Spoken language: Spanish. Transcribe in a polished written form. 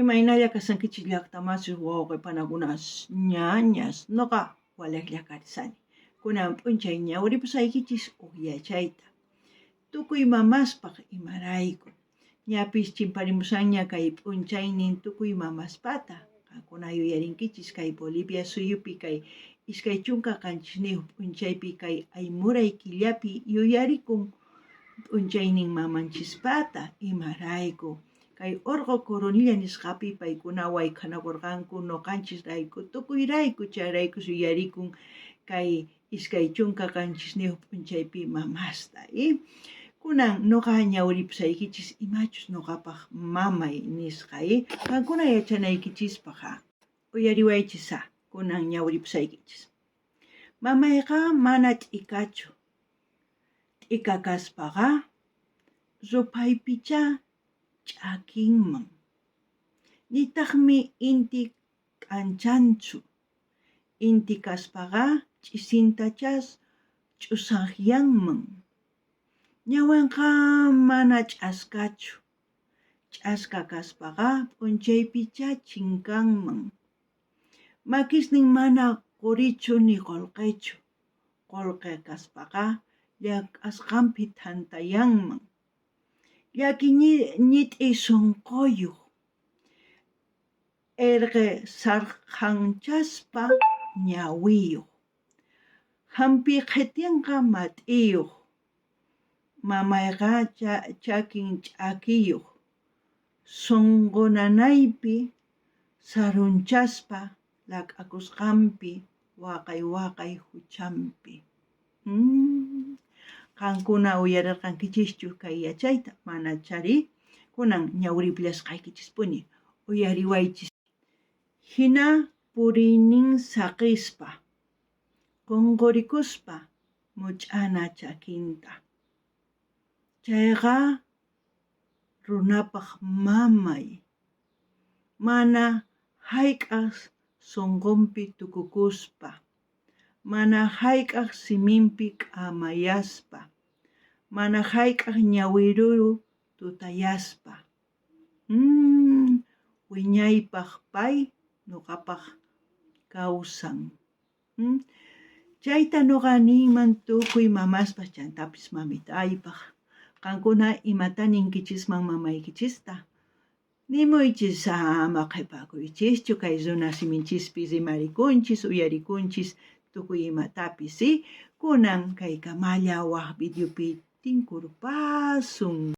Imaynalla kasankichis llaqtamasiq wawqipanakunas ñañas noqa walaqlla karisani. Kunan p'unchay ñawripusaykichis uqyachayta. Tukuy mamaspaq imarayku. Ñapis chimparimusanña kay p'unchaynin tukuy mamaspata. Qankuna yuyarinkichis kay Bolivia suyupi kay iskay chunka qanchisniyuq p'unchaypi kay aymuray killapi yuyarikun p'unchaynin mamanchispata imarayku. Kay urqu Coronilla nisqapi paykuna wayk'anakurqanku nuqanchisrayku tukuyrayku chayrayku yuyarikun kay iskay chunka qanchisniyuq p'unchaypi mamasta. Kunan nuqa ñawripusaykichis imachus nuqapaq mamay nisqa. Qankuna yachanaykichispaqqa uyariwaychisa kunan ñawripusaykichis. Mamayqa mana t'ikachu. T'ika kaspaqa rupaypicha ch'akinman. Nitaqmi inti k'anchanchu. Inti kaspaqa ch'isintachas ch'usaqyanman. Ñawanqa mana ch'askachu. Ch'aska kaspaqa p'unchaypicha chinkanman. Makisnin mana qurichu ni qullqichu. Qullqi kaspaqa llak'asqanpi thantayanman. Llaki ñit'i sunquyuq. Irqi sarqanchaspa ñawiyuq. Hampi qhitinqa mat'iyuq. Mamayqa chakin ch'akiyuq. Sunqunanaypi sarunchaspa lak'akusqanpi waqay huchanpi. Qankuna uyarirqankichischu kay yachayta manachari kunan ñawripullasqaykichispuni uyariwaychis. Hina puriynin saqispa qunqurikuspa much'ana chakinta. Chayqa runapaq mamay. Mana hayk'aq sunqunpi tukukuspa. Mana hayk'aq siminpi k'amayaspa. Mana hayk'aq ñawiruru tutayaspa. Wiñaypaq pay nuqapaq kawsan. Chayta nuqa niyman tukuy mamaspas chantapis mamitaypaq. Qankuna imata ninkichisman mamaykichista. Nimuychis ama qhipakuychischu kay runa siminchispi rimarikunchis uyarikunchis tukuy imatapis. Kunan kay kamalla waq videopi tinkurpasun.